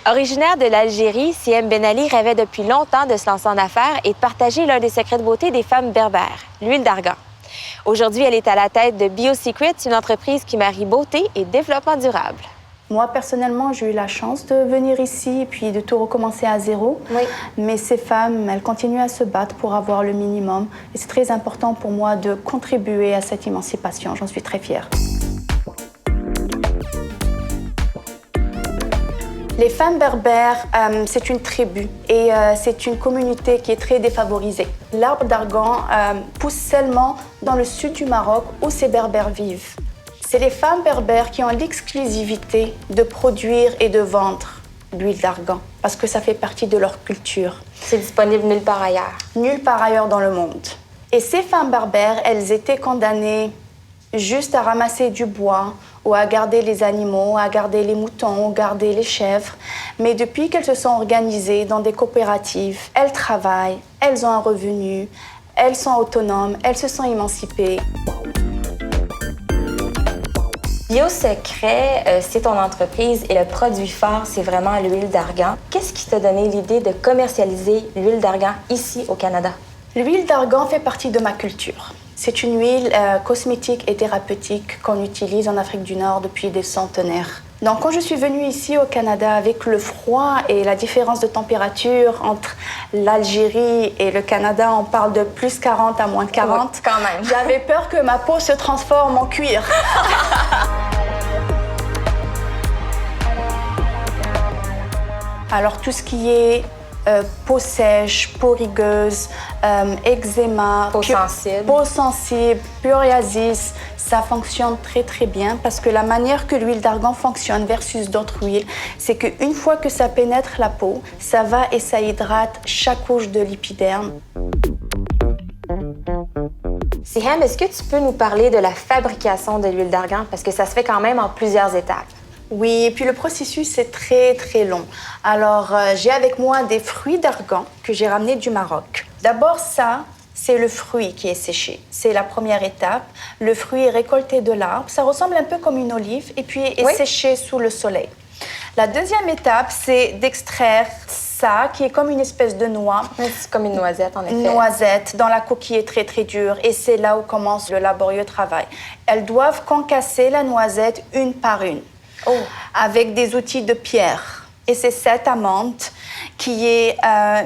Originaire de l'Algérie, Siem Ben Ali rêvait depuis longtemps de se lancer en affaires et de partager l'un des secrets de beauté des femmes berbères, l'huile d'argan. Aujourd'hui, elle est à la tête de BioSecrets, une entreprise qui marie beauté et développement durable. Moi, personnellement, j'ai eu la chance de venir ici et puis de tout recommencer à zéro. Oui. Mais ces femmes, elles continuent à se battre pour avoir le minimum. Et c'est très important pour moi de contribuer à cette émancipation. J'en suis très fière. Les femmes berbères, c'est une tribu et c'est une communauté qui est très défavorisée. L'arbre d'argan pousse seulement dans le sud du Maroc où ces berbères vivent. C'est les femmes berbères qui ont l'exclusivité de produire et de vendre l'huile d'argan parce que ça fait partie de leur culture. C'est disponible nulle part ailleurs. Nulle part ailleurs dans le monde. Et ces femmes berbères, elles étaient condamnées juste à ramasser du bois ou à garder les animaux, à garder les moutons, ou garder les chèvres. Mais depuis qu'elles se sont organisées dans des coopératives, elles travaillent, elles ont un revenu, elles sont autonomes, elles se sont émancipées. BioSecrets, c'est ton entreprise et le produit phare, c'est vraiment l'huile d'argan. Qu'est-ce qui t'a donné l'idée de commercialiser l'huile d'argan ici au Canada? L'huile d'argan fait partie de ma culture. C'est une huile cosmétique et thérapeutique qu'on utilise en Afrique du Nord depuis des centenaires. Donc, quand je suis venue ici au Canada avec le froid et la différence de température entre l'Algérie et le Canada, on parle de plus 40 à moins 40. Oui, quand même. J'avais peur que ma peau se transforme en cuir. Alors, tout ce qui est peau sèche, peau rigueuse, eczéma, peau sensible, psoriasis, ça fonctionne très très bien parce que la manière que l'huile d'argan fonctionne versus d'autres huiles, c'est qu'une fois que ça pénètre la peau, ça va et ça hydrate chaque couche de l'épiderme. Siem, est-ce que tu peux nous parler de la fabrication de l'huile d'argan parce que ça se fait quand même en plusieurs étapes? Oui, et puis le processus est très très long. Alors, j'ai avec moi des fruits d'argan que j'ai ramenés du Maroc. D'abord, ça, c'est le fruit qui est séché. C'est la première étape. Le fruit est récolté de l'arbre. Ça ressemble un peu comme une olive et puis est séché sous le soleil. La deuxième étape, c'est d'extraire ça, qui est comme une espèce de noix. C'est comme une noisette, en effet. Une noisette, dont la coquille est très très dure. Et c'est là où commence le laborieux travail. Elles doivent concasser la noisette une par une. Avec des outils de pierre. Et c'est cette amande qui est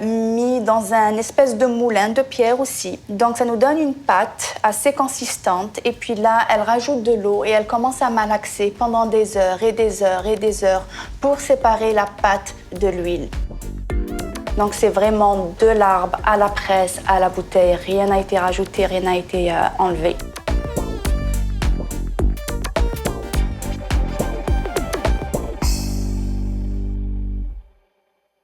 mise dans un espèce de moulin de pierre aussi. Donc, ça nous donne une pâte assez consistante. Et puis là, elle rajoute de l'eau et elle commence à malaxer pendant des heures et des heures et des heures pour séparer la pâte de l'huile. Donc, c'est vraiment de l'arbre à la presse, à la bouteille. Rien n'a été rajouté, rien n'a été enlevé.